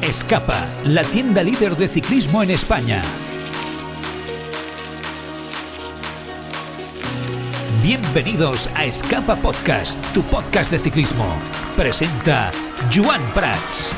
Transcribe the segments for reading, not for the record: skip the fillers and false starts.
Escapa, la tienda líder de ciclismo en España. Bienvenidos a Escapa Podcast, tu podcast de ciclismo. Presenta Joan Prats.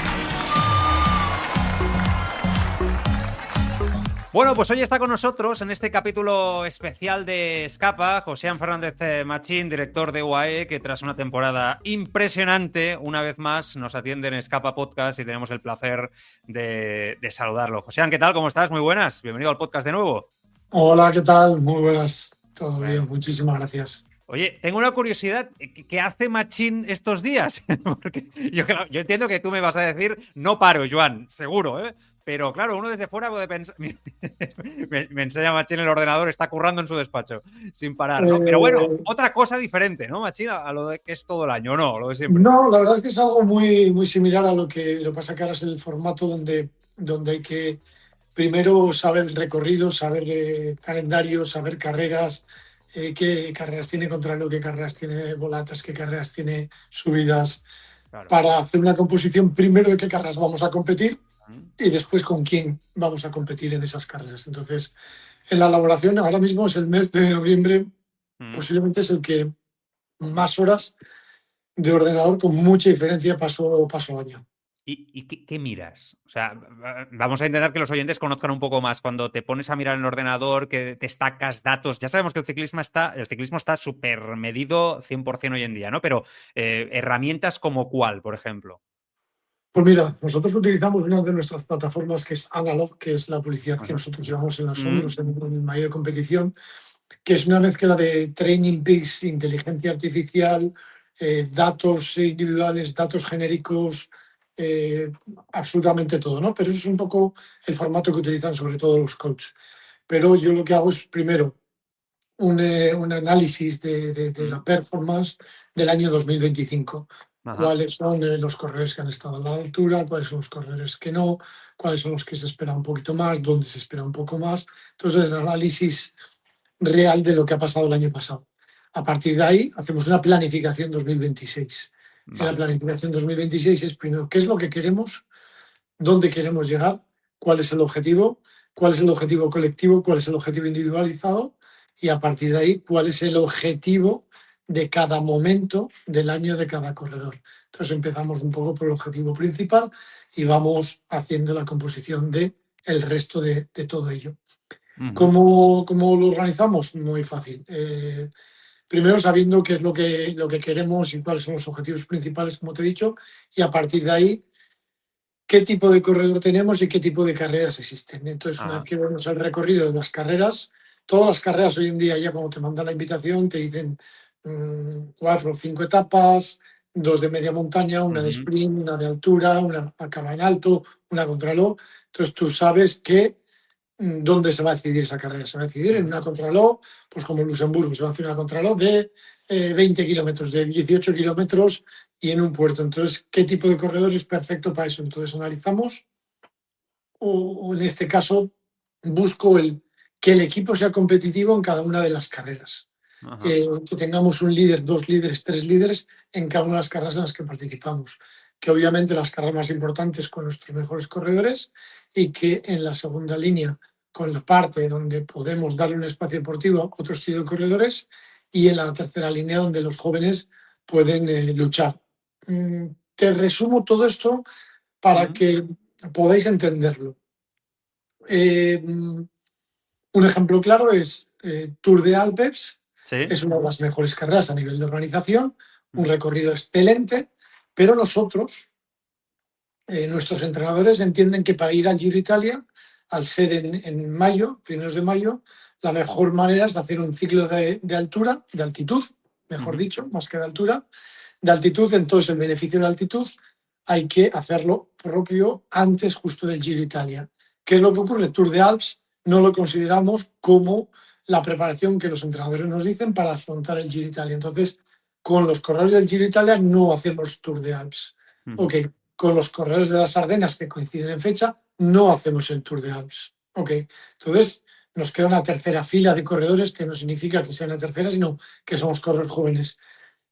Bueno, pues hoy está con nosotros en este capítulo especial de Escapa Joséan Fernández Machín, director de UAE, que tras una temporada impresionante, una vez más nos atiende en Escapa Podcast y tenemos el placer de saludarlo. Joséan, ¿qué tal? ¿Cómo estás? Muy buenas. Bienvenido al podcast de nuevo. Hola, ¿qué tal? Muy buenas. Todo bien, muchísimas gracias. Oye, tengo una curiosidad. ¿Qué hace Machín estos días? Porque yo entiendo que tú me vas a decir, no paro, Joan, seguro, ¿eh? Pero claro, uno desde fuera puede pensar... me enseña Machín el ordenador, está currando en su despacho, sin parar, ¿no? Pero bueno, otra cosa diferente, ¿no, Machín? A lo de que es todo el año, ¿no? Lo de siempre. No, la verdad es que es algo muy similar a lo que pasa que ahora es el formato donde hay que primero saber el recorrido, saber calendario, saber carreras, qué carreras tiene contrarreloj, qué carreras tiene volatas, qué carreras tiene subidas, claro, para hacer una composición primero de qué carreras vamos a competir y después con quién vamos a competir en esas carreras. Entonces, en la elaboración ahora mismo es el mes de noviembre, posiblemente es el que más horas de ordenador con mucha diferencia paso al año. ¿Y qué miras? O sea, vamos a intentar que los oyentes conozcan un poco más. Cuando te pones a mirar en el ordenador, que destacas datos, ya sabemos que el ciclismo está súper medido 100% hoy en día, ¿no? Pero herramientas como cuál, por ejemplo. Pues mira, nosotros utilizamos una de nuestras plataformas que es Analog, que es la publicidad que nosotros llevamos en los hombros en el mayor de competición, que es una mezcla de Training Peaks, inteligencia artificial, datos individuales, datos genéricos, absolutamente todo, ¿no? Pero eso es un poco el formato que utilizan sobre todo los coaches. Pero yo lo que hago es primero un análisis de la performance del año 2025. Ajá. Cuáles son los corredores que han estado a la altura, cuáles son los corredores que no, cuáles son los que se espera un poquito más, dónde se espera un poco más. Entonces, el análisis real de lo que ha pasado el año pasado. A partir de ahí, hacemos una planificación 2026. Vale. En la planificación 2026 es primero qué es lo que queremos, dónde queremos llegar, cuál es el objetivo colectivo, cuál es el objetivo individualizado y a partir de ahí cuál es el objetivo de cada momento del año de cada corredor. Entonces empezamos un poco por el objetivo principal y vamos haciendo la composición del resto de todo ello. ¿Cómo lo organizamos? Muy fácil. Primero sabiendo qué es lo que queremos y cuáles son los objetivos principales, como te he dicho, y a partir de ahí qué tipo de corredor tenemos y qué tipo de carreras existen. Entonces, una vez que vemos el recorrido de las carreras, todas las carreras hoy en día, ya cuando te mandan la invitación, te dicen 4 o 5 etapas, 2 de media montaña, una de sprint, una de altura, una acaba en alto, una contrarreloj. Entonces, tú sabes dónde se va a decidir esa carrera. Se va a decidir en una contrarreloj, pues como en Luxemburgo, se va a hacer una contrarreloj de 20 kilómetros, de 18 kilómetros y en un puerto. Entonces, ¿qué tipo de corredor es perfecto para eso? Entonces, analizamos o en este caso, busco que el equipo sea competitivo en cada una de las carreras. Que tengamos un líder, 2 líderes, 3 líderes en cada una de las carreras en las que participamos. Que obviamente las carreras más importantes con nuestros mejores corredores y que en la segunda línea, con la parte donde podemos darle un espacio deportivo a otro estilo de corredores y en la tercera línea donde los jóvenes pueden luchar. Te resumo todo esto para que podáis entenderlo. Un ejemplo claro es Tour de Alpes. ¿Sí? Es una de las mejores carreras a nivel de organización, un recorrido excelente, pero nosotros, nuestros entrenadores entienden que para ir al Giro Italia, al ser en mayo, primeros de mayo, la mejor manera es hacer un ciclo de altura, de altitud, mejor dicho, más que de altura, de altitud. Entonces el beneficio de la altitud hay que hacerlo propio antes justo del Giro Italia. ¿Qué es lo que ocurre? El Tour de Alps no lo consideramos como la preparación que los entrenadores nos dicen para afrontar el Giro Italia. Entonces, con los corredores del Giro Italia no hacemos Tour de Alps. Okay. Con los corredores de las Ardenas que coinciden en fecha, no hacemos el Tour de Alps. Okay. Entonces, nos queda una tercera fila de corredores, que no significa que sea una tercera, sino que somos corredores jóvenes.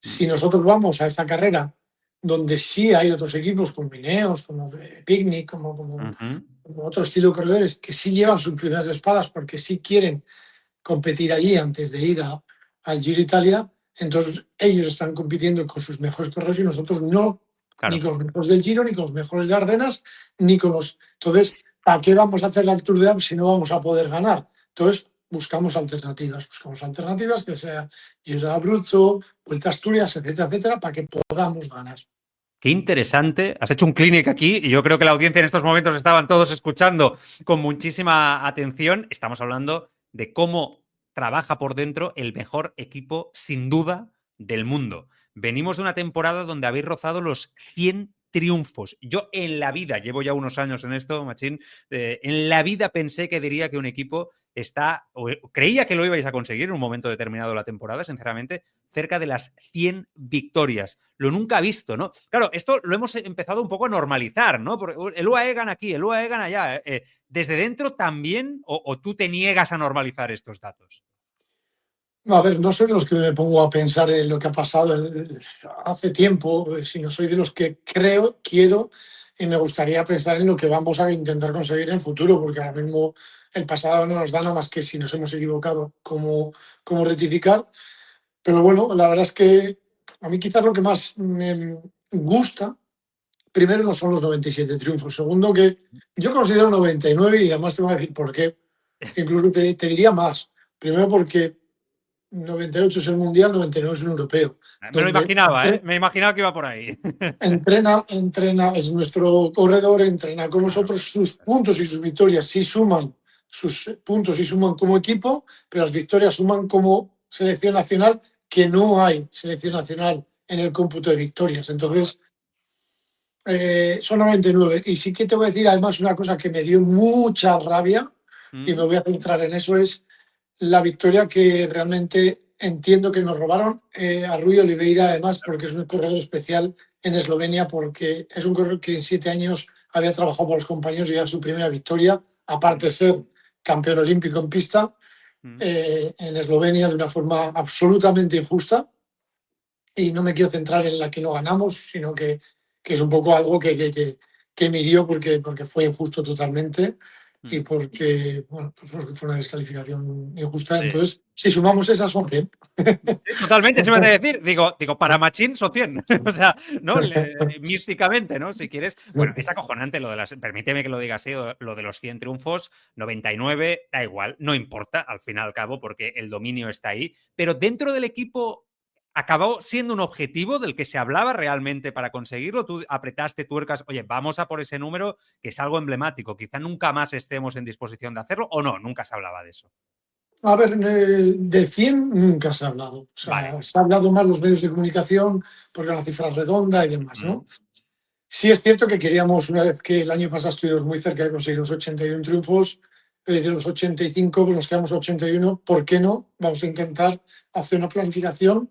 Si nosotros vamos a esa carrera donde sí hay otros equipos como Ineos, como Picnic, como otro estilo de corredores que sí llevan sus primeras espadas porque sí quieren competir allí antes de ir al Giro Italia. Entonces ellos están compitiendo con sus mejores corredores y nosotros no, ni Claro. con los mejores del Giro, ni con los mejores de Ardenas, ni con los... Entonces, ¿para qué vamos a hacer la Tour de Alps si no vamos a poder ganar? Entonces, buscamos alternativas que sea Giro de Abruzzo, Vuelta a Asturias, etcétera, etcétera, para que podamos ganar. Qué interesante. Has hecho un clinic aquí y yo creo que la audiencia en estos momentos estaban todos escuchando con muchísima atención. Estamos hablando de cómo trabaja por dentro el mejor equipo, sin duda, del mundo. Venimos de una temporada donde habéis rozado los 100 triunfos. Yo en la vida, llevo ya unos años en esto, Machín, en la vida pensé que diría que un equipo está, o creía que lo ibais a conseguir en un momento determinado de la temporada, sinceramente, cerca de las 100 victorias. Lo nunca visto, ¿no? Claro, esto lo hemos empezado un poco a normalizar, ¿no? Porque el UAE gana aquí, el UAE gana allá. Desde dentro también, o tú te niegas a normalizar estos datos. A ver, no soy de los que me pongo a pensar en lo que ha pasado hace tiempo, sino soy de los que creo, quiero y me gustaría pensar en lo que vamos a intentar conseguir en el futuro, porque ahora mismo el pasado no nos da nada más que si nos hemos equivocado, cómo rectificar. Pero bueno, la verdad es que a mí quizás lo que más me gusta, primero no son los 97 triunfos, segundo que yo considero 99 y además te voy a decir por qué. Incluso te diría más. Primero porque 98 es el Mundial, 99 es un europeo. Me lo Donde imaginaba, ¿eh? Me imaginaba que iba por ahí. entrena, es nuestro corredor, entrena con Claro. nosotros, sus puntos y sus victorias sí suman, sus puntos sí suman como equipo, pero las victorias suman como selección nacional, que no hay selección nacional en el cómputo de victorias. Entonces, son 99. Y sí que te voy a decir además una cosa que me dio mucha rabia, y me voy a centrar en eso, es la victoria que realmente entiendo que nos robaron a Rui Oliveira, además, porque es un corredor especial en Eslovenia, porque es un corredor que en 7 años había trabajado por los compañeros y era su primera victoria, aparte de ser campeón olímpico en pista, en Eslovenia de una forma absolutamente injusta. Y no me quiero centrar en la que no ganamos, sino que es un poco algo que me hirió porque fue injusto totalmente y porque, bueno, pues porque fue una descalificación injusta. Sí. Entonces, si sumamos esas, son 100. Sí, totalmente, se me hace decir, digo, para Machín son 100. O sea, ¿no? Místicamente, ¿no? Si quieres. Bueno, es acojonante lo de las. Permíteme que lo diga así, lo de los 100 triunfos, 99, da igual, no importa, al fin y al cabo, porque el dominio está ahí. Pero dentro del equipo, ¿acabó siendo un objetivo del que se hablaba realmente para conseguirlo? Tú apretaste tuercas, oye, vamos a por ese número, que es algo emblemático. Quizá nunca más estemos en disposición de hacerlo, o no, nunca se hablaba de eso. A ver, de 100 nunca se ha hablado. O Vale. sea, se ha hablado más los medios de comunicación porque la cifra es redonda y demás, ¿no? Sí es cierto que queríamos, una vez que el año pasado estuvimos muy cerca de conseguir los 81 triunfos, de los 85 pues nos quedamos 81, ¿por qué no? Vamos a intentar hacer una planificación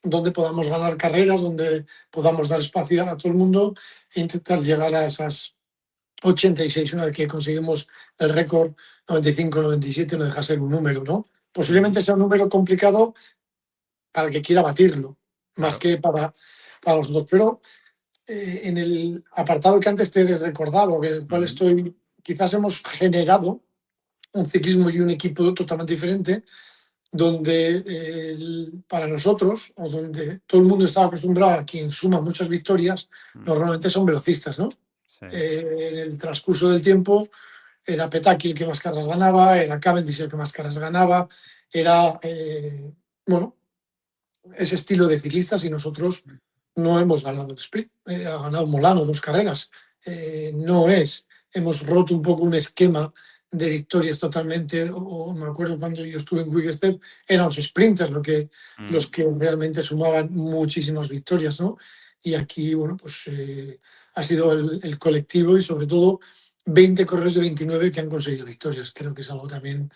donde podamos ganar carreras, donde podamos dar espacio a todo el mundo e intentar llegar a esas 86, una vez que conseguimos el récord 95-97, no deja ser un número, ¿no? Posiblemente sea un número complicado para el que quiera batirlo, más Claro. que para los dos, pero en el apartado que antes te he recordado, en el cual estoy, quizás hemos generado un ciclismo y un equipo totalmente diferente, donde para nosotros, o donde todo el mundo estaba acostumbrado a quien suma muchas victorias, normalmente son velocistas, ¿no? Sí. En el transcurso del tiempo era Petaki el que más carreras ganaba, era Cavendish el que más carreras ganaba, era, bueno, ese estilo de ciclistas y nosotros no hemos ganado el sprint. Ha ganado Molano 2 carreras. No es. Hemos roto un poco un esquema de victorias totalmente. O me acuerdo cuando yo estuve en Quick Step, eran los sprinters los que realmente sumaban muchísimas victorias, ¿no? Y aquí, bueno, pues ha sido el colectivo y sobre todo 20 corredores de 29 que han conseguido victorias. Creo que es algo también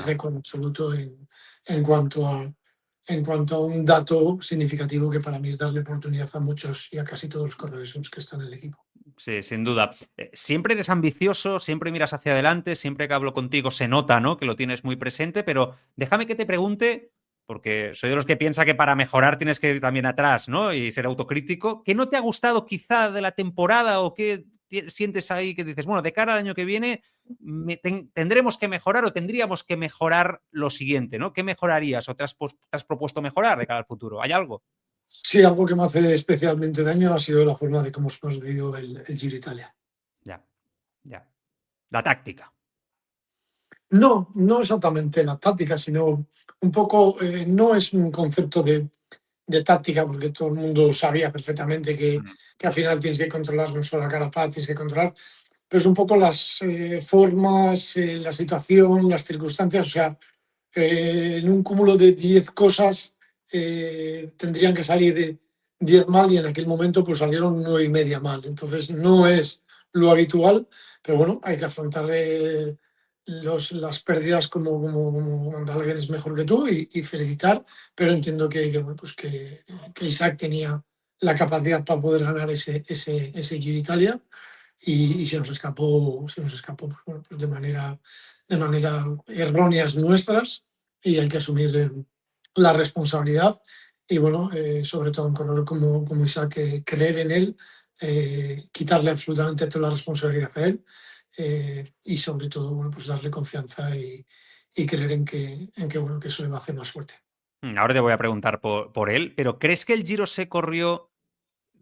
récord absoluto en cuanto a un dato significativo que para mí es darle oportunidad a muchos y a casi todos los corredores que están en el equipo. Sí, sin duda. Siempre eres ambicioso, siempre miras hacia adelante, siempre que hablo contigo se nota, ¿no? Que lo tienes muy presente, pero déjame que te pregunte porque soy de los que piensa que para mejorar tienes que ir también atrás, ¿no? Y ser autocrítico. ¿Qué no te ha gustado quizá de la temporada o qué sientes ahí que dices, bueno, de cara al año que viene tendremos que mejorar o tendríamos que mejorar lo siguiente, ¿no? ¿Qué mejorarías o te has propuesto mejorar de cara al futuro? ¿Hay algo? Sí, algo que me hace especialmente daño ha sido la forma de cómo hemos perdido el Giro Italia. Ya, ya. La táctica. No, no exactamente la táctica, sino un poco, no es un concepto de táctica, porque todo el mundo sabía perfectamente que al final tienes que controlar no solo la Carapaz, tienes que controlar, pero es un poco las formas, la situación, las circunstancias, o sea, en un cúmulo de 10 cosas tendrían que salir 10 mal y en aquel momento pues salieron 9 y media mal. Entonces no es lo habitual, pero bueno, hay que afrontar las pérdidas como cuando alguien es mejor que tú y felicitar, pero entiendo bueno, pues que Isaac tenía la capacidad para poder ganar ese Giro Italia y se nos escapó pues, bueno, pues de manera erróneas nuestras y hay que asumir la responsabilidad y bueno, sobre todo un corredor como Isaac, creer en él, quitarle absolutamente toda la responsabilidad a él y sobre todo bueno, pues darle confianza y creer en que, bueno, que eso le va a hacer más fuerte. Ahora te voy a preguntar por él, pero ¿crees que el Giro se corrió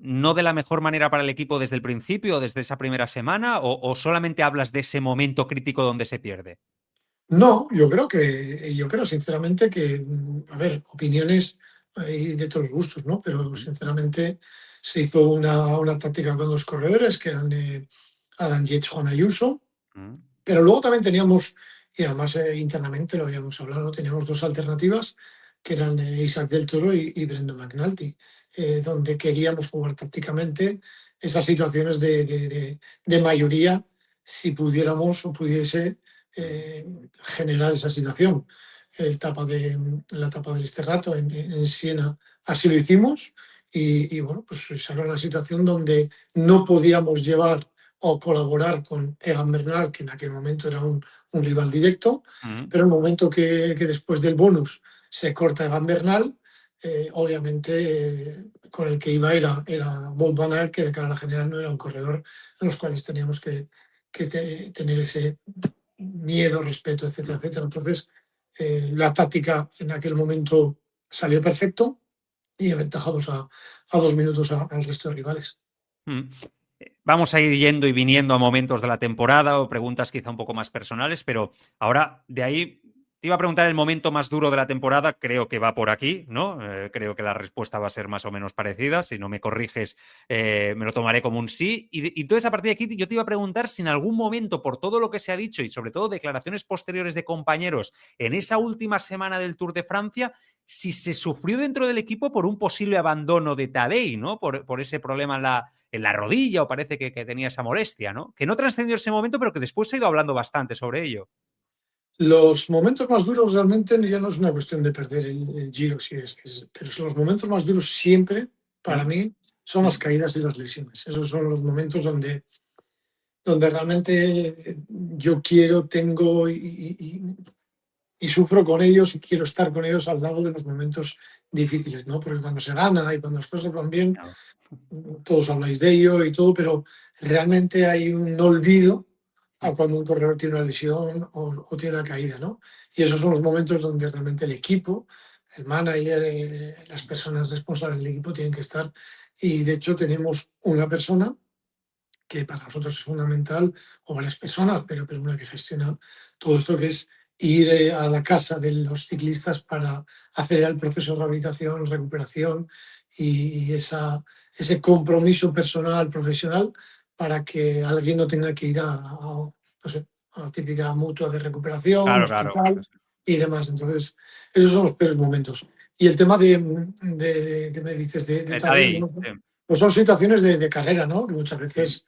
no de la mejor manera para el equipo desde el principio, desde esa primera semana, o solamente hablas de ese momento crítico donde se pierde? No, yo creo sinceramente que, a ver, opiniones hay de todos los gustos, ¿no? Pero sinceramente se hizo una táctica con dos corredores que eran Alan Yates, Juan Ayuso, Mm. pero luego también teníamos, y además internamente lo habíamos hablado, teníamos dos alternativas que eran Isaac del Toro y Brendan McNulty, donde queríamos jugar tácticamente esas situaciones de mayoría si pudiéramos o pudiese eh, generar esa situación. La etapa del este rato en Siena así lo hicimos y bueno, pues esa era una situación donde no podíamos llevar o colaborar con Egan Bernal, que en aquel momento era un rival directo, Mm. pero en el momento que después del bonus se corta Egan Bernal, obviamente con el que iba era Bob Van Aert, que de cara a la general no era un corredor en los cuales teníamos que tener ese miedo, respeto, etcétera, etcétera. Entonces, la táctica en aquel momento salió perfecto y aventajados a 2 minutos al resto de rivales. Mm. Vamos a ir yendo y viniendo a momentos de la temporada o preguntas quizá un poco más personales, pero ahora de ahí te iba a preguntar el momento más duro de la temporada, creo que va por aquí, ¿no? Creo que la respuesta va a ser más o menos parecida, si no me corriges me lo tomaré como un sí. Y entonces a partir de aquí yo te iba a preguntar si en algún momento, por todo lo que se ha dicho y sobre todo declaraciones posteriores de compañeros en esa última semana del Tour de Francia, si se sufrió dentro del equipo por un posible abandono de Tadej, ¿no? Por ese problema en la rodilla o parece que tenía esa molestia, ¿no? Que no trascendió ese momento, pero que después se ha ido hablando bastante sobre ello. Los momentos más duros realmente ya no es una cuestión de perder el Giro, pero los momentos más duros siempre, para mí, son las caídas y las lesiones. Esos son los momentos donde realmente yo quiero, tengo y sufro con ellos y quiero estar con ellos al lado de los momentos difíciles, ¿no? Porque cuando se gana y cuando las cosas van bien, Claro. todos habláis de ello y todo, pero realmente hay un olvido a cuando un corredor tiene una lesión o tiene una caída, ¿no? Y esos son los momentos donde realmente el equipo, el manager, las personas responsables del equipo tienen que estar. Y de hecho tenemos una persona que para nosotros es fundamental, o varias personas, pero una que gestiona todo esto, que es ir a la casa de los ciclistas para hacer el proceso de rehabilitación, recuperación y ese compromiso personal, profesional, para que alguien no tenga que ir no sé, a la típica mutua de recuperación, Claro, claro. hospital y demás. Entonces, esos son los peores momentos. Y el tema que me dices de Tadej, Tadej, bueno, pues son situaciones de carrera, ¿no? Que muchas veces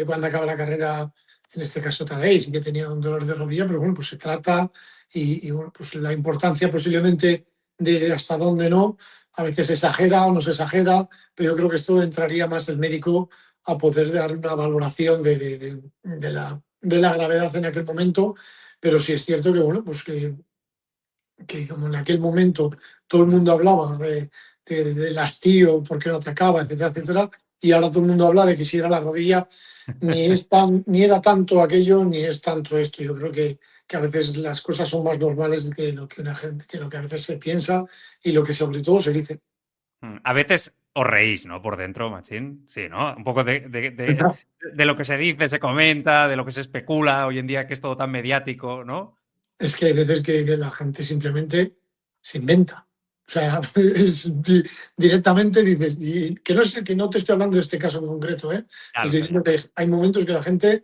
cuando acaba la carrera, en este caso Tadej, sí que tenía un dolor de rodilla, pero bueno, pues se trata y bueno, pues la importancia posiblemente de hasta dónde no, a veces se exagera o no se exagera, pero yo creo que esto entraría más el médico a poder dar una valoración de la gravedad en aquel momento, pero sí es cierto que bueno, pues que que como en aquel momento todo el mundo hablaba del hastío, por qué no atacaba, etcétera, etcétera, y ahora todo el mundo habla de que si era la rodilla, ni era tanto aquello, ni es tanto esto. Yo creo que a veces las cosas son más normales que lo que una gente, que lo que a veces se piensa y lo que sobre todo se dice. A veces os reís, ¿no? Por dentro, Machín. Sí, ¿no? Un poco de lo que se dice, se comenta, de lo que se especula hoy en día, que es todo tan mediático, ¿no? Es que hay veces que la gente simplemente se inventa. O sea, directamente dices, y que no sé, que no te estoy hablando de este caso en concreto, ¿eh? Te Claro, estoy está diciendo claro. que hay momentos que la gente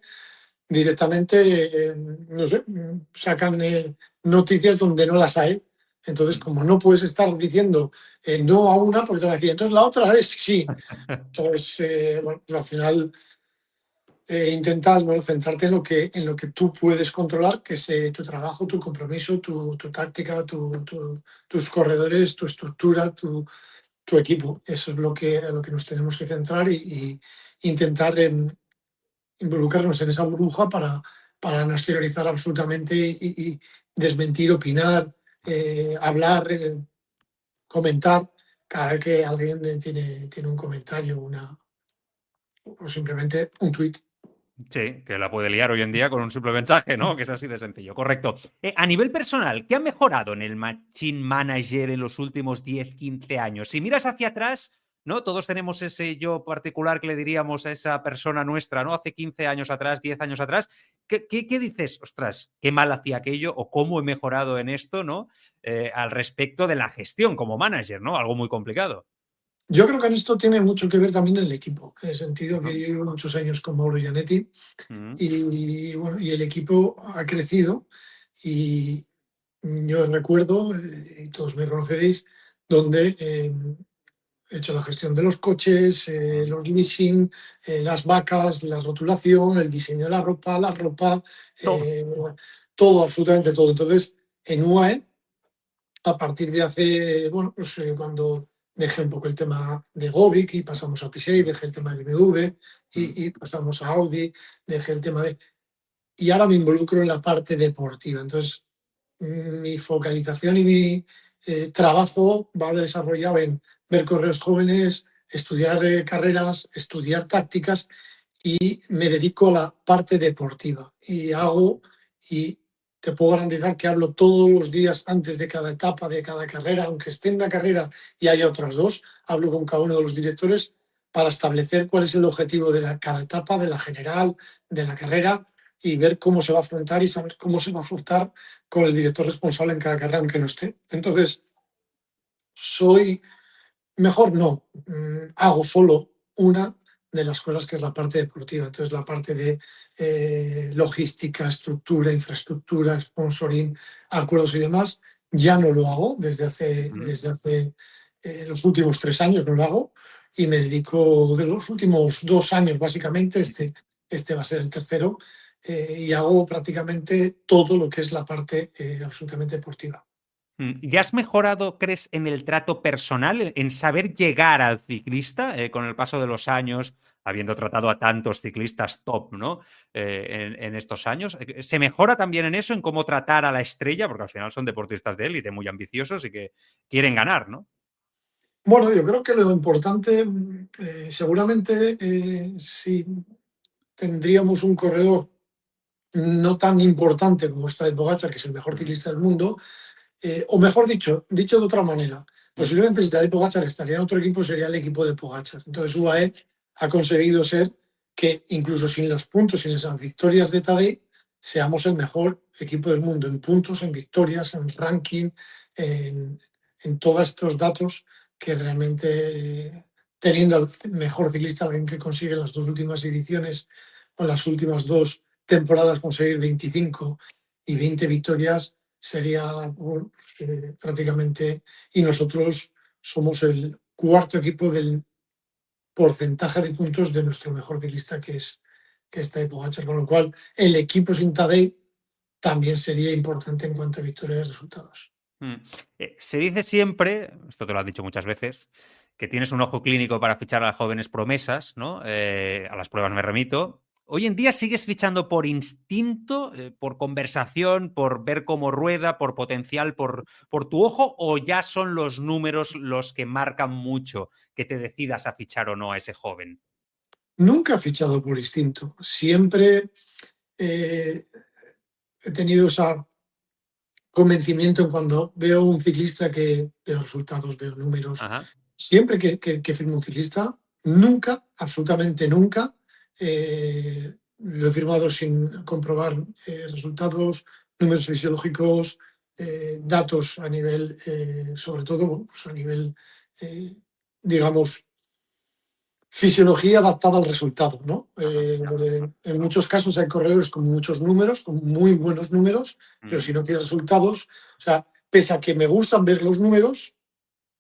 directamente, no sé, sacan noticias donde no las hay. Entonces, como no puedes estar diciendo no a una, porque te van a decir, entonces la otra es sí. Entonces, bueno, pues al final intentas, ¿no?, centrarte en lo que tú puedes controlar, que es tu trabajo, tu compromiso, tu táctica, tus corredores, tu estructura, tu equipo. Eso es a lo que nos tenemos que centrar y intentar involucrarnos en esa burbuja para no exteriorizar absolutamente y desmentir, opinar, hablar, comentar cada vez que alguien tiene un comentario o simplemente un tuit. Sí, que la puede liar hoy en día con un simple mensaje, ¿no? Que es así de sencillo, correcto. A nivel personal, ¿qué ha mejorado en el Machine Manager en los últimos 10, 15 años? Si miras hacia atrás, ¿no? Todos tenemos ese yo particular que le diríamos a esa persona nuestra, ¿no? Hace 15 años atrás, 10 años atrás. ¿Qué dices? Ostras, qué mal hacía aquello o cómo he mejorado en esto, ¿no? Al respecto de la gestión como manager, ¿no? Algo muy complicado. Yo creo que en esto tiene mucho que ver también el equipo, en el sentido que Ajá. yo llevo muchos años con Mauro Gianetti Mm, bueno, y el equipo ha crecido y yo recuerdo, y todos me conoceréis, donde he hecho la gestión de los coches, mm, los leasing, las vacas, la rotulación, el diseño de la ropa, todo. eh, todo, absolutamente todo. Entonces, en UAE, a partir de hace, bueno, pues cuando dejé un poco el tema de Govic y pasamos a Pisei, Mm, dejé el tema de BMW mm, y pasamos a Audi, dejé el tema de... Y ahora me involucro en la parte deportiva. Entonces, mi focalización y mi trabajo va desarrollado en ver correos jóvenes, estudiar carreras, estudiar tácticas y me dedico a la parte deportiva. Y hago, y te puedo garantizar que hablo todos los días antes de cada etapa, de cada carrera, aunque esté en una carrera y haya otras dos, hablo con cada uno de los directores para establecer cuál es el objetivo de cada etapa, de la general, de la carrera, y ver cómo se va a afrontar y saber cómo se va a afrontar con el director responsable en cada carrera, aunque no esté. Entonces, soy mejor no, hago solo una de las cosas que es la parte deportiva. Entonces, la parte de logística, estructura, infraestructura, sponsoring, acuerdos y demás, ya no lo hago mm. desde hace los últimos 3 años, no lo hago y me dedico de los últimos 2 años, básicamente, este va a ser el tercero, y hago prácticamente todo lo que es la parte absolutamente deportiva. ¿Ya has mejorado, crees, en el trato personal, en saber llegar al ciclista con el paso de los años, habiendo tratado a tantos ciclistas top, ¿no? En estos años. ¿Se mejora también en eso, en cómo tratar a la estrella? Porque al final son deportistas de élite, muy ambiciosos y que quieren ganar, ¿no? Bueno, yo creo que lo importante, seguramente, si tendríamos un corredor no tan importante como esta de Pogacar, que es el mejor Mm, ciclista del mundo, o mejor dicho de otra manera, mm, posiblemente si Tadej Pogacar estaría en otro equipo, sería el equipo de Pogacar. Entonces UAE ha conseguido ser que incluso sin los puntos, sin las victorias de Tadej, seamos el mejor equipo del mundo en puntos, en victorias, en ranking, en, en todos estos datos que realmente teniendo al mejor ciclista, alguien que consigue las dos últimas ediciones o las últimas dos temporadas conseguir 25 y 20 victorias, sería prácticamente, y nosotros somos el cuarto equipo del porcentaje de puntos de nuestro mejor ciclista, que está de Pogacar, con lo cual el equipo sin Tadej también sería importante en cuanto a victorias y resultados. mm. Se dice siempre, esto te lo han dicho muchas veces, que tienes un ojo clínico para fichar a las jóvenes promesas, ¿no? A las pruebas me remito. ¿Hoy en día sigues fichando por instinto, por conversación, por ver cómo rueda, por potencial, por tu ojo, o ya son los números los que marcan mucho que te decidas a fichar o no a ese joven? Nunca he fichado por instinto. Siempre he tenido ese convencimiento en cuando veo un ciclista que veo resultados, veo números. Ajá. Siempre que firmo un ciclista, nunca, absolutamente nunca, lo he firmado sin comprobar resultados, números fisiológicos, datos a nivel, sobre todo, pues a nivel, eh, digamos, fisiología adaptada al resultado, ¿no? Ajá. En muchos casos hay corredores con muchos números, con muy buenos números, pero Mm. si no tiene resultados, o sea, pese a que me gustan ver los números,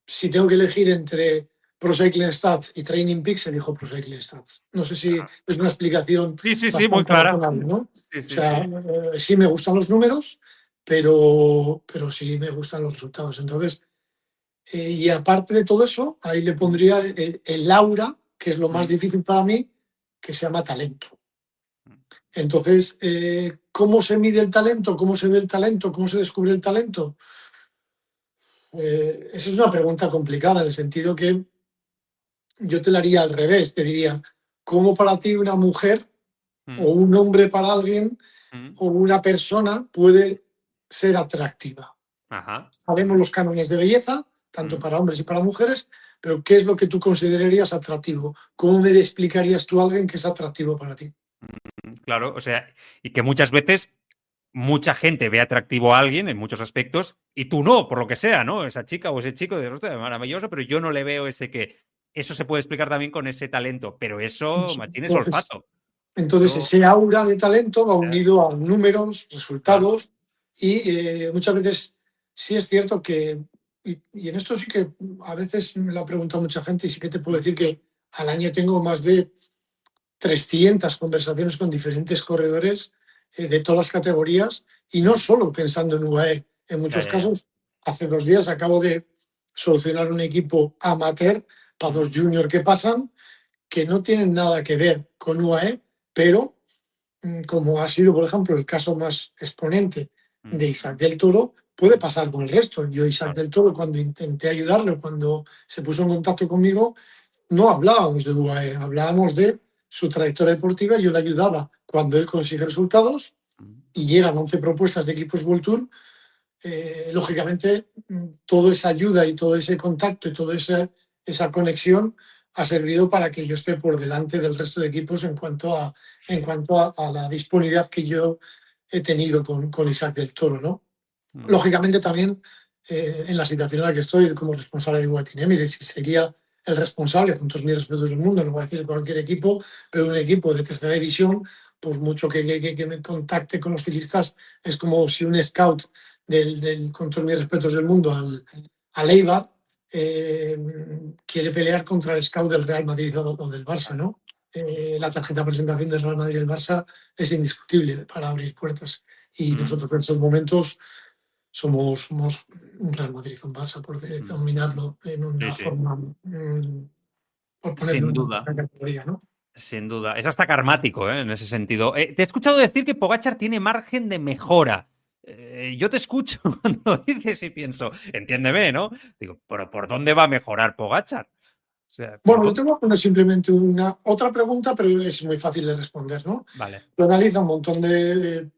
si tengo que elegir entre Pro Cycling Stats y Training Peaks, elijo Pro Cycling Stats. No sé si Ajá. es una explicación Sí, sí, sí, muy bastante clara. razonable, ¿no? O Sí, sí, sea, sí. sí me gustan los números, pero sí me gustan los resultados. Entonces, y aparte de todo eso, ahí le pondría el aura, que es lo más Mm, difícil para mí, que se llama talento. mm, Entonces, ¿cómo se mide el talento? ¿Cómo se ve el talento? ¿Cómo se descubre el talento? Esa es una pregunta complicada, en el sentido que yo te la haría al revés. Te diría, ¿cómo para ti una mujer o mm, un hombre para alguien mm. o una persona puede ser atractiva? Ajá. Sabemos los cánones de belleza, tanto Mm. para hombres y para mujeres, pero ¿qué es lo que tú considerarías atractivo? ¿Cómo me explicarías tú a alguien que es atractivo para ti? Claro, o sea, y que muchas veces mucha gente ve atractivo a alguien en muchos aspectos y tú no, por lo que sea, ¿no? Esa chica o ese chico de rostro maravilloso, pero yo no le veo ese que. Eso se puede explicar también con ese talento, pero eso, machín, es Entonces, olfato. entonces Eso, ese aura de talento va unido a números, claro. resultados y muchas veces sí es cierto que, y en esto sí que a veces me lo ha preguntado mucha gente y sí que te puedo Mm, decir que al año tengo más de 300 conversaciones con diferentes corredores de todas las categorías y no mm. solo pensando en UAE. En Ya, muchos ya, ya. casos, hace 2 días acabo de solucionar un equipo amateur para Mm, 2 juniors que pasan que no tienen nada que ver con UAE, pero como ha sido, por ejemplo, el caso más exponente mm, de Isaac del Toro, puede mm. pasar con el resto. Yo, Isaac Claro. del Toro, cuando intenté ayudarle, cuando se puso en contacto conmigo, no hablábamos de UAE, hablábamos de su trayectoria deportiva. Yo le ayudaba cuando él consigue resultados Mm, y llegan 11 propuestas de equipos World Tour. Lógicamente, toda esa ayuda y todo ese contacto y toda esa conexión ha servido para que yo esté por delante del resto de equipos en cuanto a la disponibilidad que yo he tenido con Isaac del Toro, ¿no? mm. Lógicamente también en la situación en la que estoy como responsable de Guatin Emirates, y sería el responsable, con todos mis respetos del mundo, no voy a decir cualquier equipo, pero un equipo de tercera división, pues mucho que me contacte con los ciclistas es como si un scout con todos mis respetos del mundo al Eibar eh, quiere pelear contra el scout del Real Madrid o del Barça, ¿no? La tarjeta de presentación del Real Madrid y el Barça es indiscutible para abrir puertas y Mm, nosotros en estos momentos somos un Real Madrid, un Barça, por mm. denominarlo en Sí, una sí. forma, por ponerlo Sin en duda. una categoría, ¿no? Sin duda. Es hasta karmático, ¿eh? En ese sentido. Te he escuchado decir que Pogachar tiene margen de mejora. Yo te escucho cuando dices y pienso, entiéndeme, ¿no? Digo, pero ¿por dónde va a mejorar Pogachar? O sea, ¿por Bueno, yo dónde? te voy a poner simplemente una otra pregunta, pero es muy fácil de responder, ¿no? Vale. Tú analizas un montón de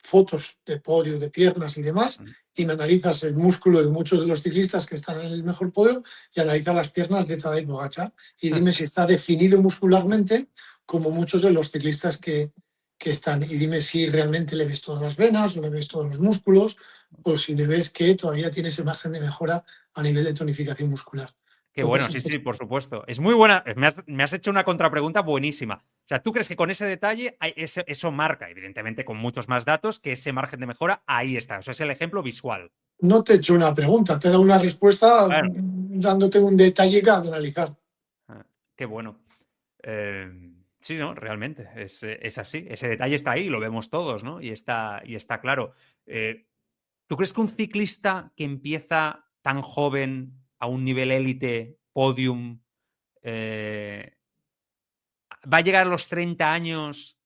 fotos de podio, de piernas y demás, Mm, y me analizas el músculo de muchos de los ciclistas que están en el mejor podio y analizas las piernas de Tadej Pogačar y dime si está definido muscularmente como muchos de los ciclistas que están. Y dime si realmente le ves todas las venas o le ves todos los músculos o si le ves que todavía tiene ese margen de mejora a nivel de tonificación muscular. Qué bueno, Entonces, sí, sí, por supuesto. Es muy buena. Me has hecho una contrapregunta buenísima. O sea, ¿tú crees que con ese detalle eso marca, evidentemente con muchos más datos, que ese margen de mejora ahí está? O sea, es el ejemplo visual. no te he hecho una pregunta, te he dado una respuesta Claro. dándote un detalle que analizar. Ah, qué bueno. Sí, no, realmente, es así. Ese detalle está ahí, lo vemos todos, ¿no? Y está claro. ¿Tú crees que un ciclista que empieza tan joven a un nivel élite, podium, va a llegar a los 30 años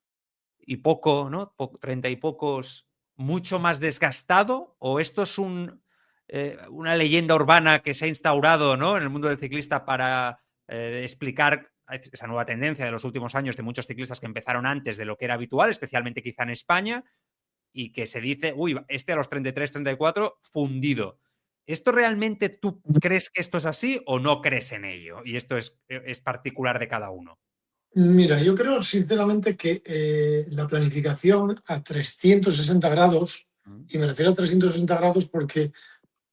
y poco, ¿no? 30 y pocos, mucho más desgastado? ¿O esto es una leyenda urbana que se ha instaurado, ¿no?, en el mundo del ciclista para explicar esa nueva tendencia de los últimos años de muchos ciclistas que empezaron antes de lo que era habitual, especialmente quizá en España, y que se dice, uy, este a los 33, 34, fundido? ¿Esto realmente tú crees que esto es así o no crees en ello? Y esto es particular de cada uno. Mira, yo creo sinceramente que la planificación a 360 grados, y me refiero a 360 grados porque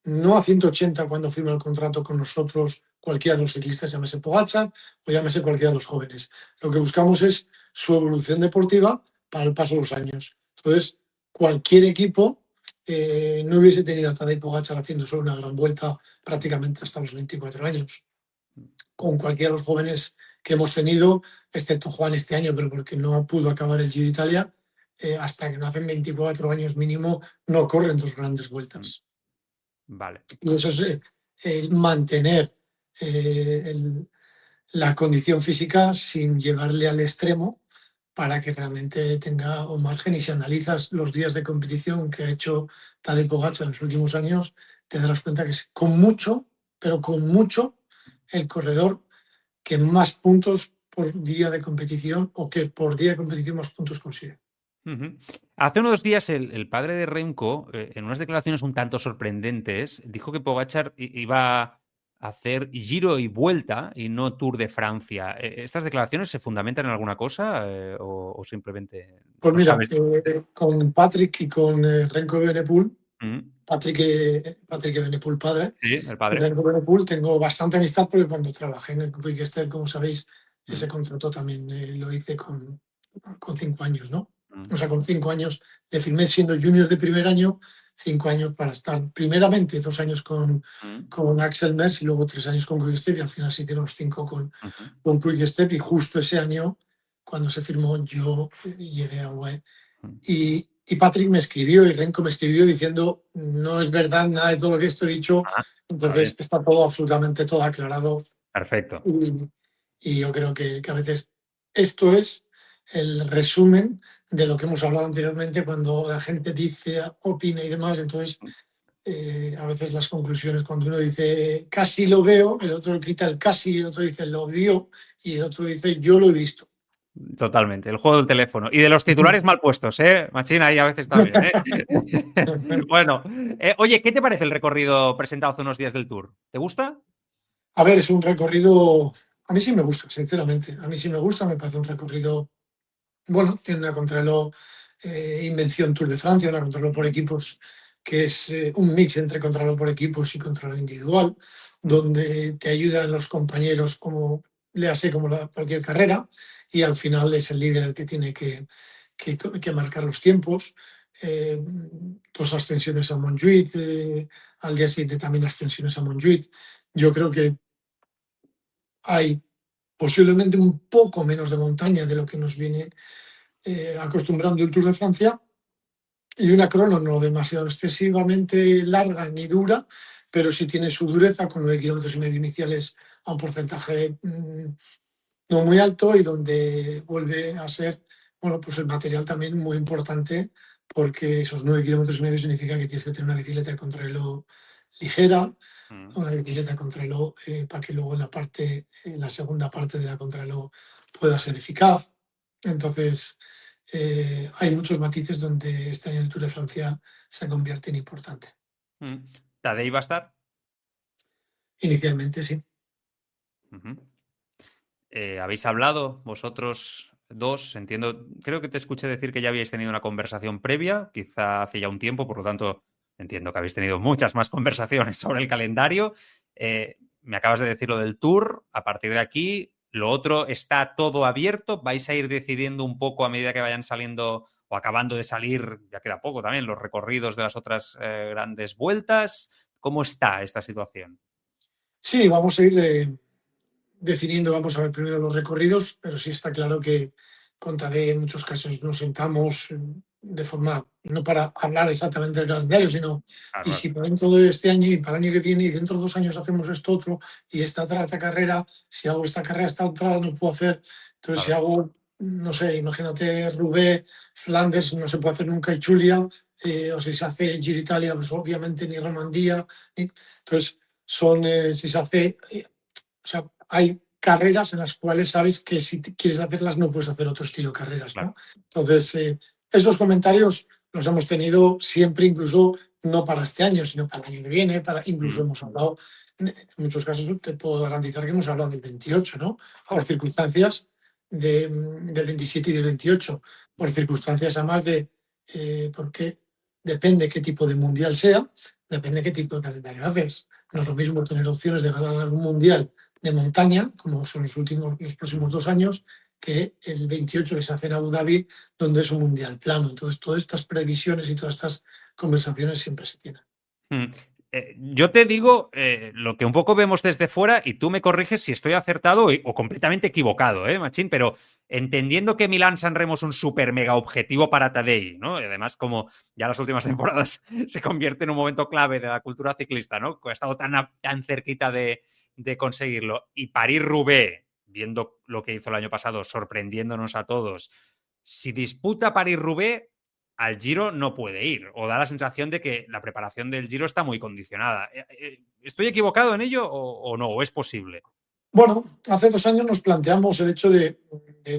no a 180 cuando firma el contrato con nosotros cualquiera de los ciclistas, llámese Pogačar o llámese cualquiera de los jóvenes. Lo que buscamos es su evolución deportiva para el paso de los años. Entonces, cualquier equipo no hubiese tenido a Tadej Pogačar haciendo solo una gran vuelta prácticamente hasta los 24 años. Con cualquiera de los jóvenes que hemos tenido, excepto Juan este año, pero porque no pudo acabar el Giro Italia, hasta que no hacen 24 años mínimo, no corren dos grandes vueltas. Vale. Y eso es mantener la condición física sin llevarle al extremo para que realmente tenga un margen. Y si analizas los días de competición que ha hecho Tadej Pogačar en los últimos años, te darás cuenta que es con mucho, pero con mucho, el corredor que más puntos por día de competición o que por día de competición más puntos consigue. Hace unos días el padre de Remco, en unas declaraciones un tanto sorprendentes, dijo que Pogačar iba a hacer Giro y Vuelta y no Tour de Francia. ¿Estas declaraciones se fundamentan en alguna cosa o simplemente Pues no mira, sabes? con Patrick y con Remco Evenepoel, Mm, Patrick Evenepoel padre, Sí, el padre. Remco Evenepoel, tengo bastante amistad porque cuando trabajé en el Quick Step, como sabéis, ese Mm, contrato también lo hice con 5 años, ¿no? mm, O sea, con 5 años le firmé siendo junior de primer año, 5 años para estar primeramente 2 años mm, con Axel Merckx y luego 3 años con Quick Step y al final sí tiene los 5 ujú. con Quick Step y justo ese año, cuando se firmó, yo llegué a UAE. Mm. Y Patrick me escribió y Renko me escribió diciendo, no es verdad nada de todo lo que esto he dicho, Muy bien. entonces está todo absolutamente todo aclarado. Perfecto. Y yo creo que a veces esto es el resumen de lo que hemos hablado anteriormente cuando la gente dice, opina y demás. Entonces, a veces las conclusiones, cuando uno dice casi lo veo, el otro quita el casi, el otro dice lo vio y el otro dice yo lo he visto. Totalmente, el juego del teléfono. Y de los titulares mal puestos, ¿eh? Machín, ahí a veces también, ¿eh? Bueno, oye, ¿qué te parece el recorrido presentado hace unos días del Tour? ¿Te gusta? A ver, es un recorrido, a mí sí me gusta, sinceramente. A mí sí me gusta, me parece un recorrido, bueno, tiene una contrarreloj invención Tour de Francia, una contrarreloj por equipos, que es un mix entre contrarreloj por equipos y contrarreloj individual, donde te ayudan los compañeros como le hace como cualquier carrera, y al final es el líder el que tiene que marcar los tiempos. 2 ascensiones a Montjuïc, al día siguiente también ascensiones a Montjuïc. Yo creo que hay posiblemente un poco menos de montaña de lo que nos viene acostumbrando el Tour de Francia y una crono no demasiado excesivamente larga ni dura, pero sí tiene su dureza con 9,5 kilómetros iniciales a un porcentaje no muy alto y donde vuelve a ser, bueno, pues el material también muy importante porque esos 9,5 kilómetros significa que tienes que tener una bicicleta de contrarreloj ligera, Mm. una bicicleta contrarreloj para que luego la segunda parte de la contrarreloj pueda ser eficaz. Entonces, hay muchos matices donde este año el Tour de Francia se convierte en importante. ¿Tadej va a estar? Inicialmente, sí. Ujú. ¿Habéis hablado vosotros dos? Entiendo, creo que te escuché decir que ya habíais tenido una conversación previa, quizá hace ya un tiempo, por lo tanto, entiendo que habéis tenido muchas más conversaciones sobre el calendario. Me acabas de decir lo del Tour, a partir de aquí, lo otro está todo abierto, vais a ir decidiendo un poco a medida que vayan saliendo o acabando de salir, ya queda poco también, los recorridos de las otras grandes vueltas. ¿Cómo está esta situación? Sí, vamos a ir definiendo, vamos a ver primero los recorridos, pero sí está claro que con Tadej en muchos casos nos sentamos de forma, no para hablar exactamente del calendario, sino y Claro, si para dentro de este año y para el año que viene y dentro de 2 años hacemos esto otro y esta otra carrera, si hago esta carrera, esta otra no puedo hacer, entonces si claro. hago no sé, imagínate Roubaix, Flanders, no se puede hacer nunca Chulia, o si se hace Giro Italia, pues obviamente ni Romandía. Entonces, si se hace, o sea, hay carreras en las cuales sabes que si quieres hacerlas no puedes hacer otro estilo de carreras, ¿no? Claro. Entonces, esos comentarios los hemos tenido siempre, incluso no para este año, sino para el año que viene, incluso hemos hablado, en muchos casos te puedo garantizar que hemos hablado del 28, ¿no? Por circunstancias del 27 y del 28, por circunstancias además porque depende qué tipo de mundial sea, depende qué tipo de calendario haces. No es lo mismo tener opciones de ganar algún mundial de montaña, como son los próximos 2 años, que el 28 que se hace en Abu Dhabi, donde es un mundial plano. Entonces, todas estas previsiones y todas estas conversaciones siempre se tienen. Yo te digo lo que un poco vemos desde fuera y tú me corriges si estoy acertado o completamente equivocado, Machín, pero entendiendo que Milán-San Remo es un súper mega objetivo para Tadej, ¿no? Y además, como ya las últimas temporadas se convierte en un momento clave de la cultura ciclista, ¿no? Que ha estado tan cerquita de conseguirlo. Y París-Roubaix, viendo lo que hizo el año pasado, sorprendiéndonos a todos, si disputa París-Roubaix, al Giro no puede ir, o da la sensación de que la preparación del Giro está muy condicionada. ¿Estoy equivocado en ello o no? ¿O es posible? Bueno, hace 2 años nos planteamos el hecho de